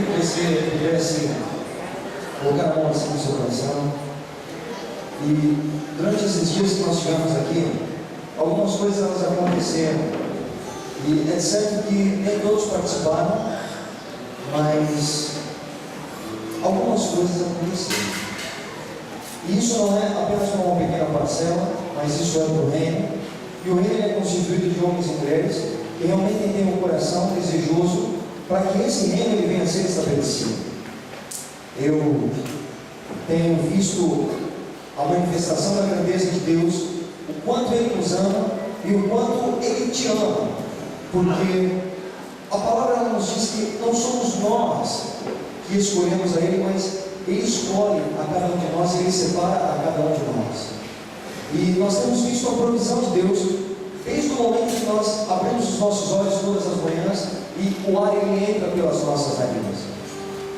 que você pudesse colocar a mão assim no seu coração. E durante esses dias que nós tivemos aqui, algumas coisas elas aconteceram. E é certo que nem todos participaram, mas algumas coisas aconteceram. E isso não é apenas para uma pequena parcela, mas isso é para o reino. E o reino é constituído de homens e mulheres que realmente têm um coração desejoso para que esse reino ele venha a ser estabelecido. Eu tenho visto a manifestação da grandeza de Deus, o quanto Ele nos ama e o quanto Ele te ama, porque a palavra nos diz que não somos nós que escolhemos a Ele, mas Ele escolhe a cada um de nós e Ele separa a cada um de nós. E nós temos visto a provisão de Deus desde o momento que nós abrimos os nossos olhos todas as manhãs e o ar ele entra pelas nossas narinas.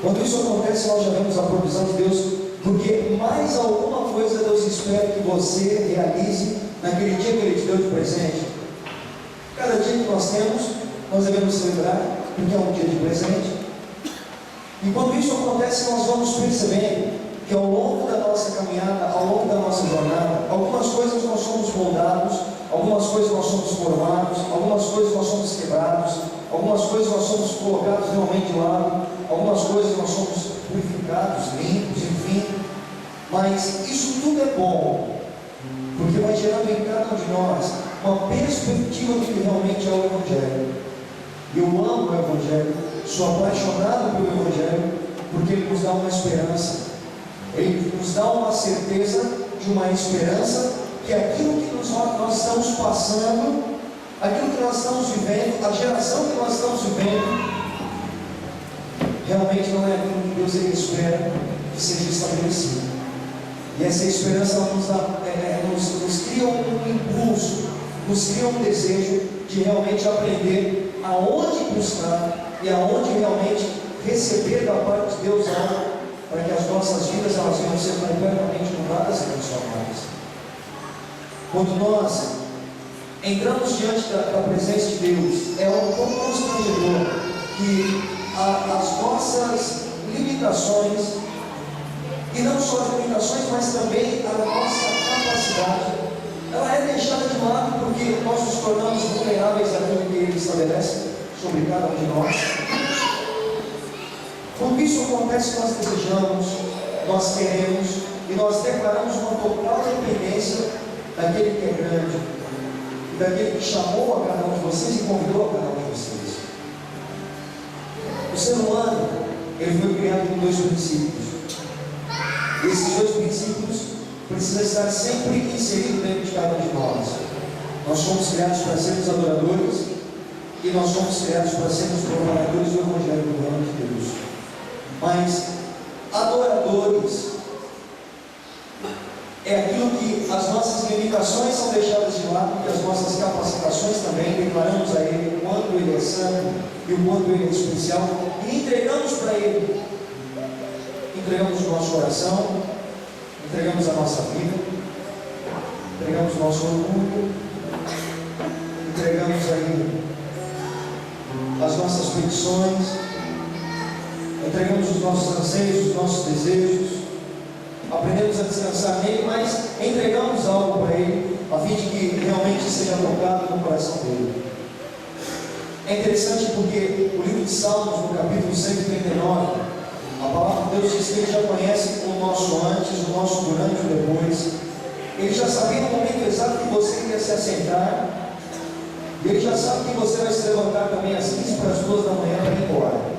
Quando isso acontece, nós já vemos a provisão de Deus, porque mais alguma coisa Deus espera que você realize naquele dia que Ele te deu de presente. Cada dia que nós temos, nós devemos celebrar, porque é um dia de presente. E quando isso acontece, nós vamos percebendo que ao longo da nossa caminhada, ao longo da nossa jornada, algumas coisas nós somos moldados, algumas coisas nós somos formados, algumas coisas nós somos quebrados, algumas coisas nós somos colocados realmente de lado, algumas coisas nós somos purificados, limpos, enfim. Mas isso tudo é bom, porque vai gerando em cada um de nós uma perspectiva do que realmente é o Evangelho. Eu amo o Evangelho, sou apaixonado pelo Evangelho, porque ele nos dá uma esperança, ele nos dá uma certeza de uma esperança que aquilo que nós estamos passando, aquilo que nós estamos vivendo, a geração que nós estamos vivendo, realmente não é aquilo que Deus ele espera que seja estabelecido. E essa esperança nos cria um impulso, nos cria um desejo de realmente aprender aonde buscar e aonde realmente receber da parte de Deus algo, para que as nossas vidas elas venham ser completamente mudadas e transformadas. Quando nós entramos diante da presença de Deus, é algo tão constrangedor que as nossas limitações, e não só as limitações, mas também a nossa capacidade, ela é deixada de lado porque nós nos tornamos vulneráveis àquilo que Ele estabelece sobre cada um de nós. Quando isso acontece, nós desejamos, nós queremos e nós declaramos uma total dependência daquele que é grande e daquele que chamou a cada um de vocês e convidou a cada um de vocês. O ser humano, ele foi criado com dois princípios. E esses dois princípios precisam estar sempre inseridos dentro de cada um de nós. Nós somos criados para sermos adoradores e nós somos criados para sermos propagadores do Evangelho do reino de Deus. Mas adoradores é aquilo que as nossas limitações são deixadas de lado, que as nossas capacitações também, declaramos a Ele o quanto Ele é santo e o quanto Ele é especial e entregamos para Ele. Entregamos o nosso coração, entregamos a nossa vida, entregamos o nosso orgulho, entregamos a Ele as nossas petições, entregamos os nossos anseios, os nossos desejos, aprendemos a descansar nele, mas entregamos algo para Ele, a fim de que realmente seja tocado no coração dele. É interessante porque o livro de Salmos, no capítulo 139, a palavra de Deus diz que Ele já conhece o nosso antes, o nosso durante e o depois. Ele já sabia no momento exato que você iria se assentar, e Ele já sabe que você vai se levantar também às 15 para as 2 da manhã para ir embora.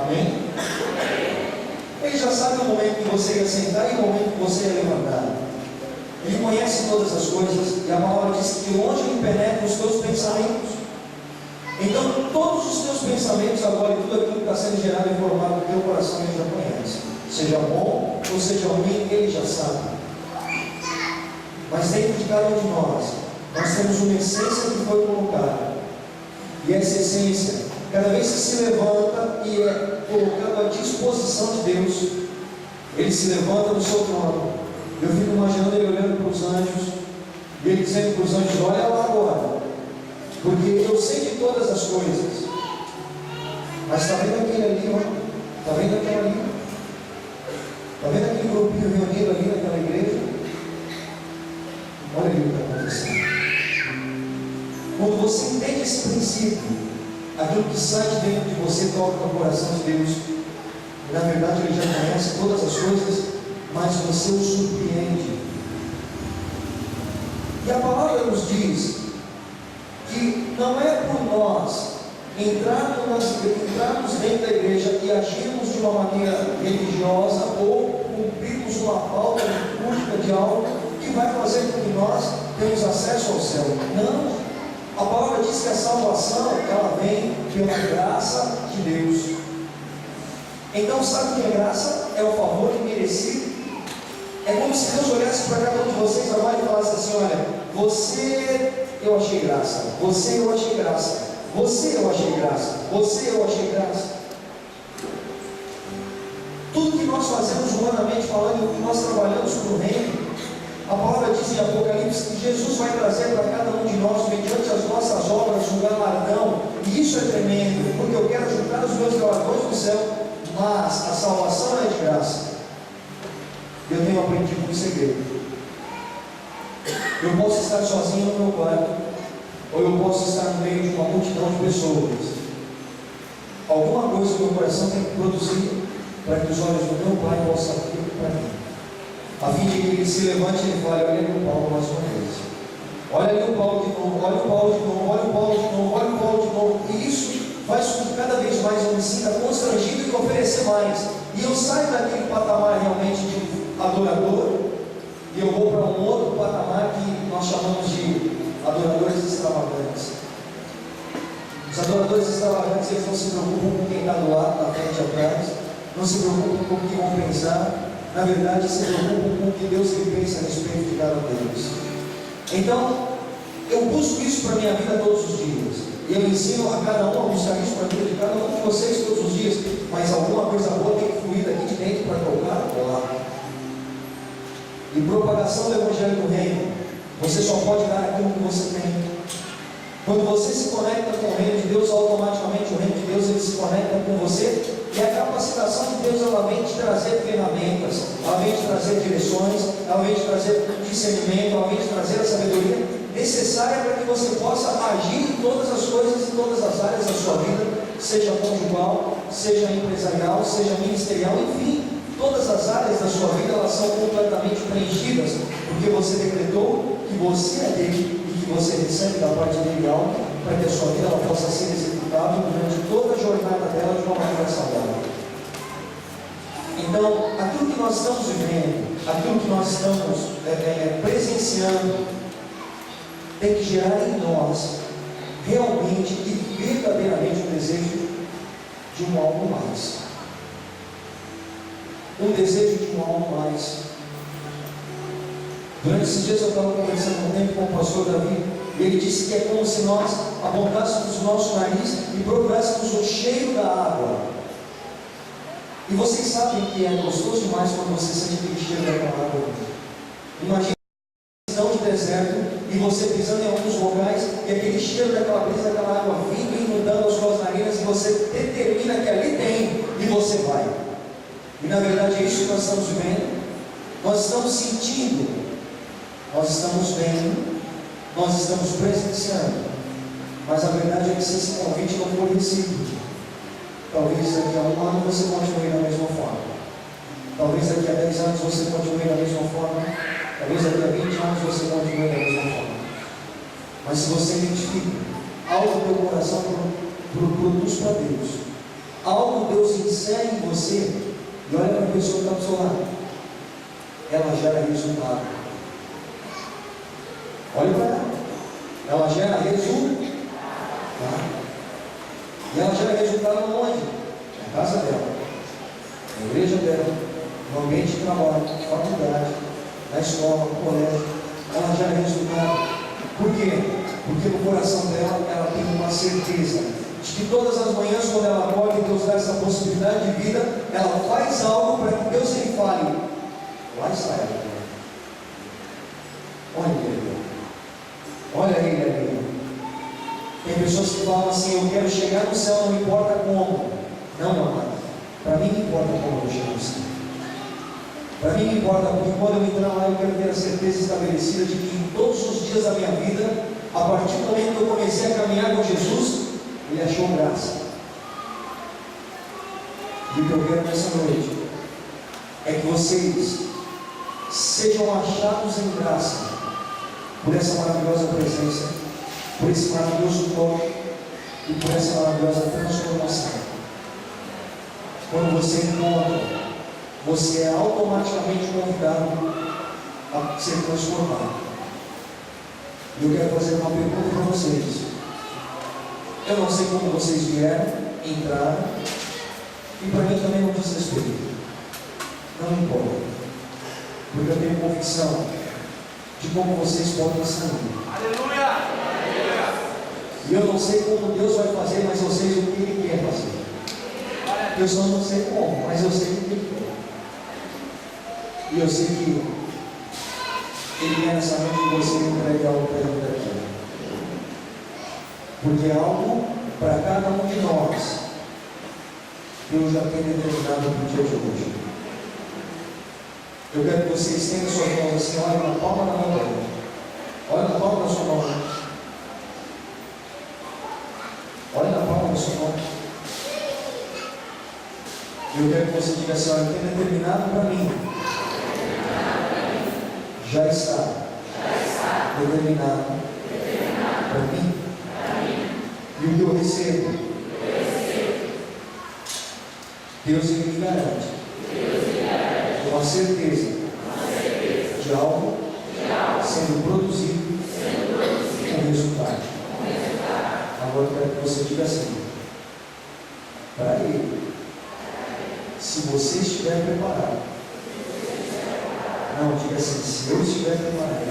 Amém? Ele já sabe o momento que você ia sentar e o momento que você ia levantar. Ele conhece todas as coisas, e a palavra diz que longe Ele penetra os teus pensamentos. Então, todos os teus pensamentos agora e tudo aquilo que está sendo gerado e formado no teu coração, Ele já conhece. Seja bom ou seja ruim, Ele já sabe. Mas dentro de cada um de nós temos uma essência que foi colocada. E essa essência, cada vez que se levanta e é colocado à disposição de Deus, Ele se levanta no seu trono. Eu fico imaginando Ele olhando para os anjos, e Ele dizendo para os anjos: olha lá agora, Porque eu sei de todas as coisas. Mas está vendo aquele ali, ó? Está vendo aquele ali? Está vendo aquele grupinho reunido ali naquela igreja? Olha ali o que está acontecendo. Quando você entende esse princípio, aquilo que sai de dentro de você toca no coração de Deus. E na verdade Ele já conhece todas as coisas, mas você o surpreende. E a palavra nos diz que não é por nós entrarmos dentro da igreja e agirmos de uma maneira religiosa ou cumprirmos uma pauta litúrgica de algo que vai fazer com que nós tenhamos acesso ao céu. Não. A palavra diz que a salvação, ela vem pela graça de Deus. Então, sabe o que é graça? É o favor imerecido. É como se Deus olhasse para cada um de vocês agora e falasse assim: olha, você eu achei graça, você eu achei graça, você eu achei graça, você eu achei graça. Tudo que nós fazemos humanamente falando, que nós trabalhamos para o reino, a palavra diz em Apocalipse que Jesus vai trazer para cada um de nós, mediante as nossas obras, um galardão. E isso é tremendo, porque eu quero juntar os meus galardões no céu. Mas a salvação é de graça. Eu tenho aprendido um segredo. Eu posso estar sozinho no meu quarto, ou eu posso estar no meio de uma multidão de pessoas. Alguma coisa no meu coração tem que produzir para que os olhos do meu Pai possam vir para mim, a fim de que Ele se levante e ele fale: olha ali o Paulo mais uma vez, olha ali o Paulo de novo, olha o Paulo de novo, olha o Paulo de novo, olha o Paulo de novo. E isso faz com que cada vez mais eu me sinta constrangido e oferecer mais. E eu saio daquele patamar realmente de adorador, e eu vou para um outro patamar que nós chamamos de adoradores extravagantes. Os adoradores extravagantes, eles não se preocupam com quem está do lado, na frente e atrás, não se preocupam com o que vão pensar, na verdade se preocupam com o que Deus lhe pensa a respeito de cada um deles. Então, eu busco isso para a minha vida todos os dias, e eu ensino a cada um a buscar isso para a vida de cada um de vocês todos os dias, mas alguma coisa boa tem que fluir daqui de dentro para tocar lá. E propagação do Evangelho do Reino, você só pode dar aquilo que você tem. Quando você se conecta com o Reino de Deus, automaticamente o Reino de Deus ele se conecta com você, e a capacitação de Deus ela vem te trazer ferramentas, ela vem te trazer direções, ela vem te trazer discernimento, ela vem te trazer a sabedoria necessária para que você possa agir em todas as coisas, em todas as áreas da sua vida, seja conjugal, seja empresarial, seja ministerial, enfim. Todas as áreas da sua vida elas são completamente preenchidas, porque você decretou que você é dele e que você recebe da parte dele algo para que a sua vida ela possa ser executada durante toda a jornada dela de uma maneira saudável. Então, aquilo que nós estamos vivendo, aquilo que nós estamos presenciando, tem que gerar em nós realmente e verdadeiramente um desejo de um algo mais. Um desejo de um algo mais. Durante esses dias eu estava conversando um tempo com o pastor Davi, e ele disse que é como se nós apontássemos o nosso nariz e procurássemos o cheiro da água. E vocês sabem que é gostoso demais quando você sente aquele cheiro daquela água. Imagina uma de deserto e você pisando em alguns locais e aquele cheiro daquela brisa, daquela água vindo e inundando as suas narinas, e você determina que ali tem e você vai. E na verdade é isso que nós estamos vivendo. Nós estamos sentindo, nós estamos vendo, nós estamos presenciando. Mas a verdade é que se esse convite não for recíproco, talvez daqui a um ano você continue da mesma forma, talvez daqui a 10 anos você continue da mesma forma, talvez daqui a 20 anos você continue da mesma forma. Mas se você identifica algo no teu coração produz para Deus, algo Deus insere em você, e olha para a pessoa que está do seu lado, ela gera resultado. Olha para ela gera resultado. E ela gera resultado onde? Na casa dela, na igreja dela, no ambiente de trabalho, na faculdade, na escola, no colégio. Ela gera resultado. Por quê? Porque no coração dela ela tem uma certeza de que todas as manhãs, quando ela acorda e Deus dá essa possibilidade de vida, ela faz algo para que Deus lhe fale: lá está ela. Olha ele ali. Olha ele ali. Tem pessoas que falam assim: eu quero chegar no céu, não importa como. Não, amado. Para mim não importa como eu vou chegar no céu. Para mim não importa, porque quando eu entrar lá, eu quero ter a certeza estabelecida de que em todos os dias da minha vida, a partir do momento que eu comecei a caminhar com Jesus, Ele achou graça. E o que eu quero nessa noite é que vocês sejam achados em graça por essa maravilhosa presença, por esse maravilhoso toque e por essa maravilhosa transformação. Quando você encontra, você é automaticamente convidado a ser transformado. E eu quero fazer uma pergunta para vocês. Eu não sei como vocês vieram, entraram, e para mim também não diz respeito. Não importa, porque eu tenho convicção de como vocês podem sair. Aleluia! E eu não sei como Deus vai fazer, mas eu sei o que Ele quer fazer. Eu só não sei como, mas eu sei o que Ele quer. E eu sei que Ele quer nessa noite que você entregue algo para Ele daqui. Porque é algo para cada um de nós. Deus já tem determinado para o dia de hoje. Eu quero que você estenda suas mãos assim, olha na palma da mão dele. Olha na palma da sua mão. Olha na palma da sua mão. Eu quero que você diga assim: olha, tem determinado para mim. Já está determinado para mim. E o que eu recebo, Deus me garante uma certeza de algo sendo produzido com resultado. Agora eu quero que você diga assim para Ele: se você estiver preparado. Não, diga assim: se eu estiver preparado,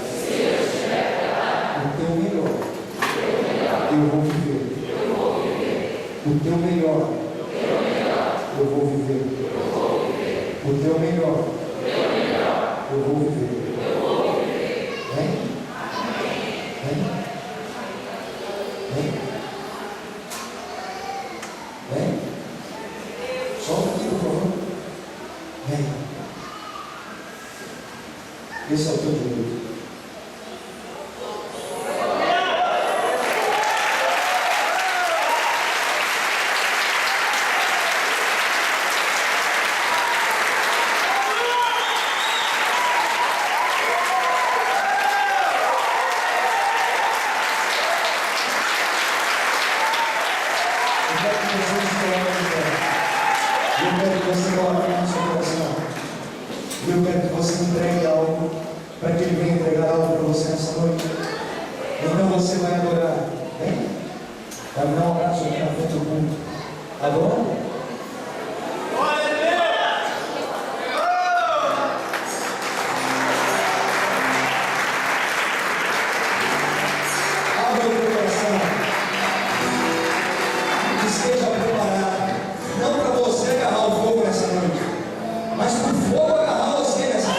o teu melhor, eu vou viver. O teu melhor, eu vou viver. O teu melhor, eu vou viver. Vem? Vem? Vem? Vem? Solta aqui, por favor. Vem. Esse é o teu direito. Eu quero que você entregue algo, para que Ele venha entregar algo para você nessa noite. Então você vai adorar. Vem? Vai me dar um abraço aqui na frente do mundo. Adora? Abra o teu coração. Esteja preparado. Não para você agarrar o fogo nessa noite, mas para o fogo agarrar você nessa noite.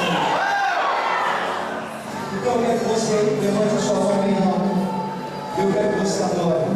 Então eu quero que você levante a sua mão bem alto. Eu quero que você adore.